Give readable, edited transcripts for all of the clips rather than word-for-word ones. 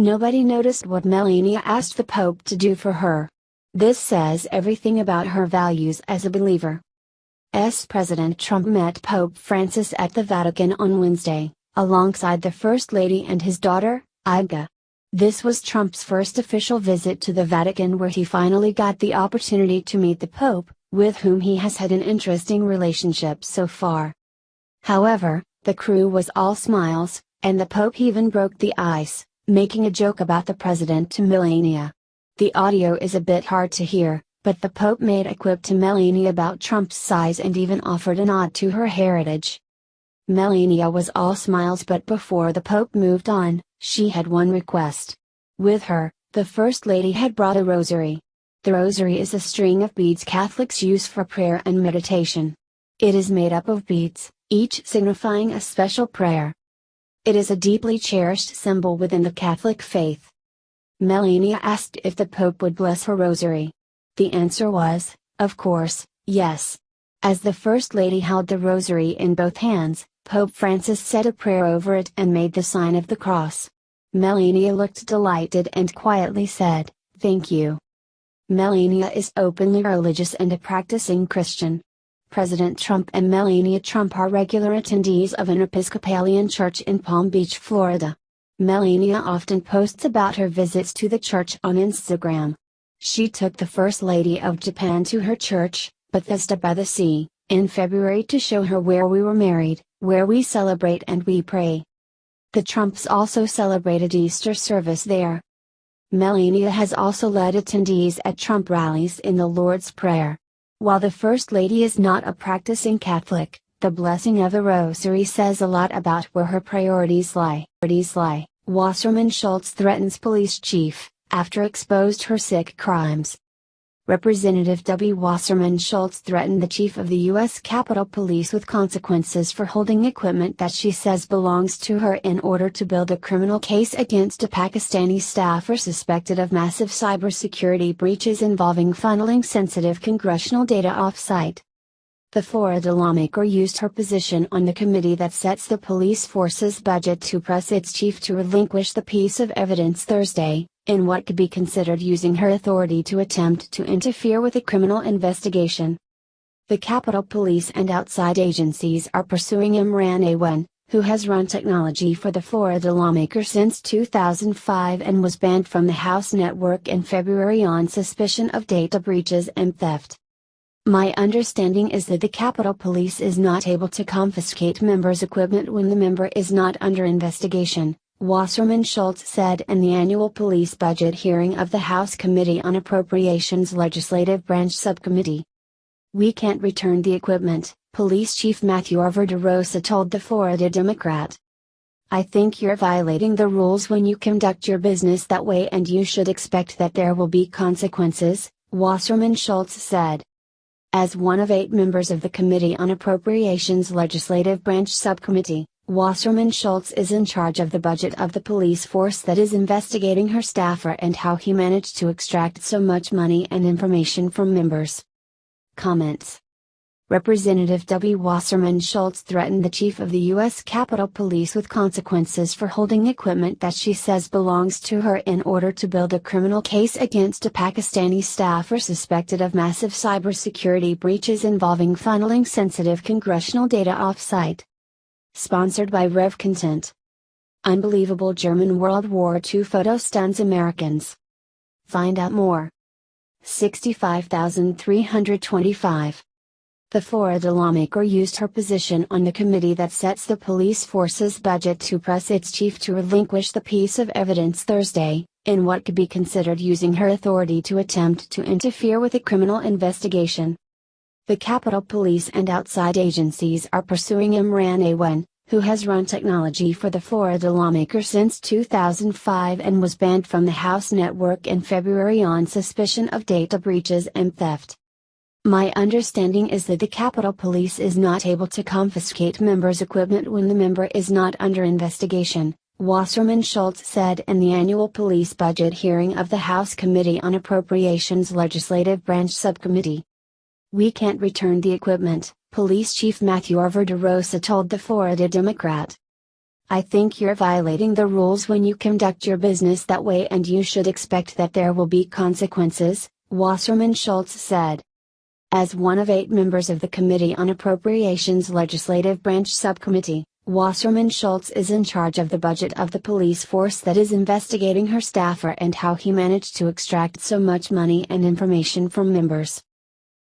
Nobody noticed what Melania asked the Pope to do for her. This says everything about her values as a believer. President Trump met Pope Francis at the Vatican on Wednesday, alongside the First Lady and his daughter, Iga. This was Trump's first official visit to the Vatican, where he finally got the opportunity to meet the Pope, with whom he has had an interesting relationship so far. However, the crew was all smiles, and the Pope even broke the ice, making a joke about the president to Melania. The audio is a bit hard to hear, but the Pope made a quip to Melania about Trump's size and even offered a nod to her heritage. Melania was all smiles, but before the Pope moved on, she had one request. With her, the First Lady had brought a rosary. The rosary is a string of beads Catholics use for prayer and meditation. It is made up of beads, each signifying a special prayer. It is a deeply cherished symbol within the Catholic faith. Melania asked if the Pope would bless her rosary. The answer was, of course, yes. As the First Lady held the rosary in both hands, Pope Francis said a prayer over it and made the sign of the cross. Melania looked delighted and quietly said, "Thank you." Melania is openly religious and a practicing Christian. President Trump and Melania Trump are regular attendees of an Episcopalian church in Palm Beach, Florida. Melania often posts about her visits to the church on Instagram. She took the First Lady of Japan to her church, Bethesda by the Sea, in February to show her where we were married, where we celebrate and we pray. The Trumps also celebrated Easter service there. Melania has also led attendees at Trump rallies in the Lord's Prayer. While the First Lady is not a practicing Catholic, the blessing of the Rosary says a lot about where her priorities lie. Wasserman Schultz threatens police chief, after exposed her sick crimes. Representative W. Wasserman Schultz threatened the chief of the U.S. Capitol Police with consequences for holding equipment that she says belongs to her in order to build a criminal case against a Pakistani staffer suspected of massive cybersecurity breaches involving funneling sensitive congressional data off-site. The Florida lawmaker used her position on the committee that sets the police force's budget to press its chief to relinquish the piece of evidence Thursday, in what could be considered using her authority to attempt to interfere with a criminal investigation. The Capitol Police and outside agencies are pursuing Imran Awan, who has run technology for the Florida lawmaker since 2005 and was banned from the House network in February on suspicion of data breaches and theft. My understanding is that the Capitol Police is not able to confiscate members' equipment when the member is not under investigation, Wasserman Schultz said in the annual police budget hearing of the House Committee on Appropriations Legislative Branch Subcommittee. "We can't return the equipment," Police Chief Matthew Arver told the Florida Democrat. "I think you're violating the rules when you conduct your business that way, and you should expect that there will be consequences," Wasserman Schultz said. As one of 8 members of the Committee on Appropriations Legislative Branch Subcommittee, Wasserman Schultz is in charge of the budget of the police force that is investigating her staffer and how he managed to extract so much money and information from members. Comments. Representative W. Wasserman Schultz threatened the chief of the U.S. Capitol Police with consequences for holding equipment that she says belongs to her in order to build a criminal case against a Pakistani staffer suspected of massive cybersecurity breaches involving funneling sensitive congressional data off-site. Sponsored by Rev Content. Unbelievable German World War II photo stuns Americans. Find out more. 65,325. The Florida lawmaker used her position on the committee that sets the police force's budget to press its chief to relinquish the piece of evidence Thursday, in what could be considered using her authority to attempt to interfere with a criminal investigation. The Capitol Police and outside agencies are pursuing Imran Awan, who has run technology for the Florida lawmaker since 2005 and was banned from the House network in February on suspicion of data breaches and theft. My understanding is that the Capitol Police is not able to confiscate members' equipment when the member is not under investigation, Wasserman Schultz said in the annual police budget hearing of the House Committee on Appropriations Legislative Branch Subcommittee. "We can't return the equipment," Police Chief Matthew Arver told the Florida Democrat. "I think you're violating the rules when you conduct your business that way, and you should expect that there will be consequences," Wasserman Schultz said. As one of 8 members of the Committee on Appropriations Legislative Branch Subcommittee, Wasserman Schultz is in charge of the budget of the police force that is investigating her staffer and how he managed to extract so much money and information from members.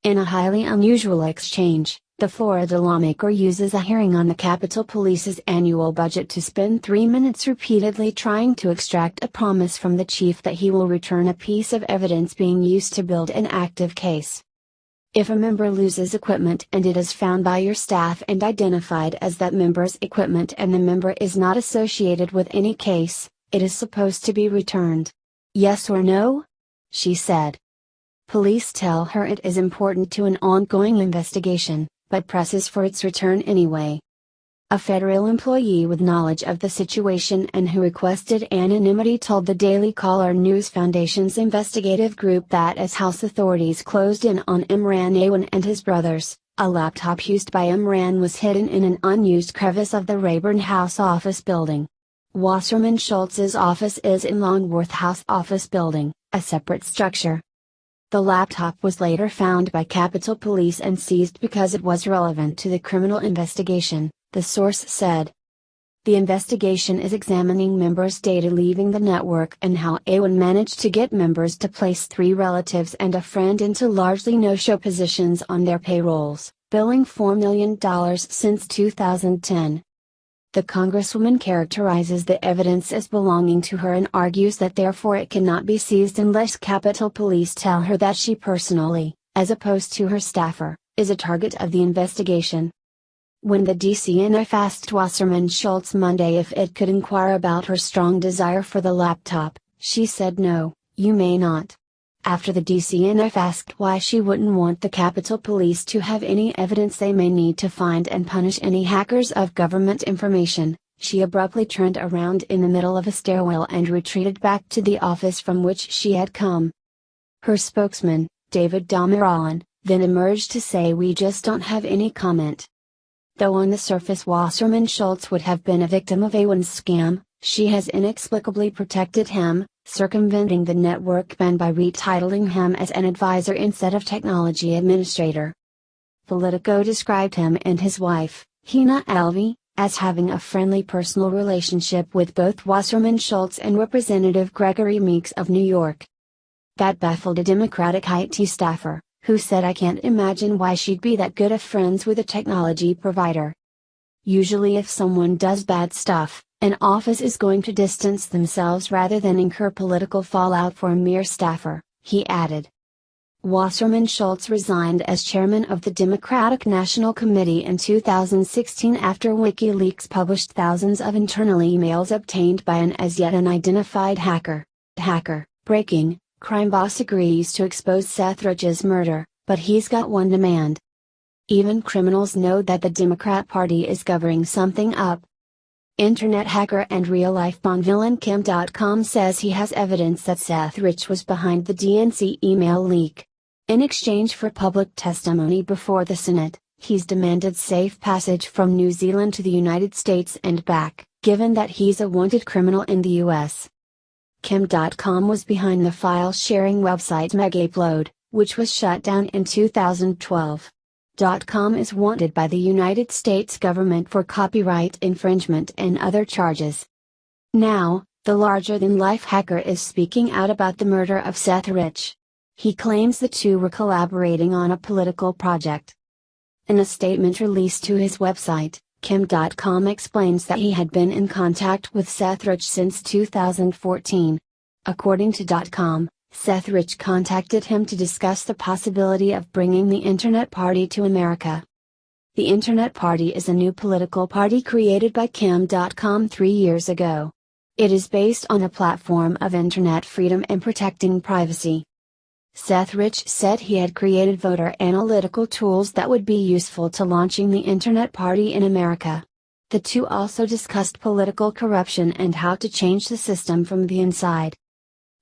In a highly unusual exchange, the Florida lawmaker uses a hearing on the Capitol Police's annual budget to spend 3 minutes repeatedly trying to extract a promise from the chief that he will return a piece of evidence being used to build an active case. If a member loses equipment and it is found by your staff and identified as that member's equipment and the member is not associated with any case, it is supposed to be returned. Yes or no? She said. Police tell her it is important to an ongoing investigation, but presses for its return anyway. A federal employee with knowledge of the situation and who requested anonymity told the Daily Caller News Foundation's investigative group that as House authorities closed in on Imran Awan and his brothers, a laptop used by Imran was hidden in an unused crevice of the Rayburn House office building. Wasserman Schultz's office is in Longworth House office building, a separate structure. The laptop was later found by Capitol Police and seized because it was relevant to the criminal investigation, the source said. The investigation is examining members' data leaving the network and how Awan managed to get members to place 3 relatives and a friend into largely no-show positions on their payrolls, billing $4 million since 2010. The Congresswoman characterizes the evidence as belonging to her and argues that therefore it cannot be seized unless Capitol Police tell her that she personally, as opposed to her staffer, is a target of the investigation. When the DCNF asked Wasserman Schultz Monday if it could inquire about her strong desire for the laptop, she said no, you may not. After the DCNF asked why she wouldn't want the Capitol Police to have any evidence they may need to find and punish any hackers of government information, she abruptly turned around in the middle of a stairwell and retreated back to the office from which she had come. Her spokesman, David Damiralan, then emerged to say we just don't have any comment. Though on the surface Wasserman Schultz would have been a victim of Awan's scam, she has inexplicably protected him, circumventing the network ban by retitling him as an advisor instead of technology administrator. Politico described him and his wife, Hina Alvi, as having a friendly personal relationship with both Wasserman Schultz and Representative Gregory Meeks of New York. That baffled a Democratic IT staffer, who said I can't imagine why she'd be that good of friends with a technology provider. Usually if someone does bad stuff, an office is going to distance themselves rather than incur political fallout for a mere staffer, he added. Wasserman Schultz resigned as chairman of the Democratic National Committee in 2016 after WikiLeaks published thousands of internal emails obtained by an as yet unidentified hacker. Breaking, crime boss agrees to expose Seth Rich's murder, but he's got one demand. Even criminals know that the Democrat Party is covering something up. Internet hacker and real-life Bond villain Kim.com says he has evidence that Seth Rich was behind the DNC email leak. In exchange for public testimony before the Senate, he's demanded safe passage from New Zealand to the United States and back, given that he's a wanted criminal in the US. Kim.com was behind the file-sharing website Megaupload, which was shut down in 2012. .com is wanted by the United States government for copyright infringement and other charges. Now, the larger-than-life hacker is speaking out about the murder of Seth Rich. He claims the two were collaborating on a political project. In a statement released to his website, Kim.com explains that he had been in contact with Seth Rich since 2014. According to .com, Seth Rich contacted him to discuss the possibility of bringing the Internet Party to America. The Internet Party is a new political party created by Kim.com 3 years ago. It is based on a platform of internet freedom and protecting privacy. Seth Rich said he had created voter analytical tools that would be useful to launching the Internet Party in America. The two also discussed political corruption and how to change the system from the inside.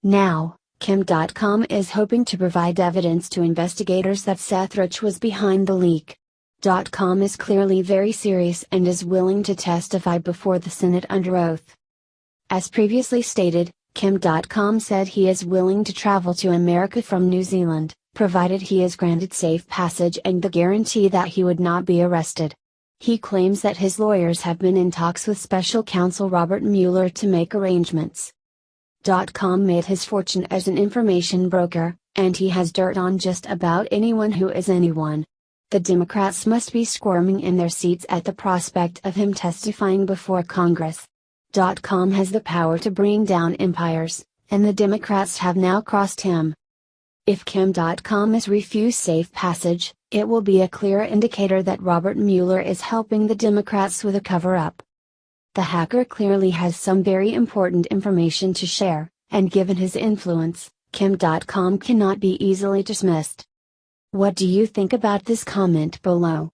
Now, Kim.com is hoping to provide evidence to investigators that Seth Rich was behind the leak. Kim.com is clearly very serious and is willing to testify before the Senate under oath. As previously stated, Kim.com said he is willing to travel to America from New Zealand, provided he is granted safe passage and the guarantee that he would not be arrested. He claims that his lawyers have been in talks with special counsel Robert Mueller to make arrangements. Com made his fortune as an information broker, and he has dirt on just about anyone who is anyone. The Democrats must be squirming in their seats at the prospect of him testifying before Congress. Com has the power to bring down empires, and the Democrats have now crossed him. If Kim.com is refused safe passage, it will be a clear indicator that Robert Mueller is helping the Democrats with a cover-up. The hacker clearly has some very important information to share, and given his influence, Kim.com cannot be easily dismissed. What do you think about this? Comment below.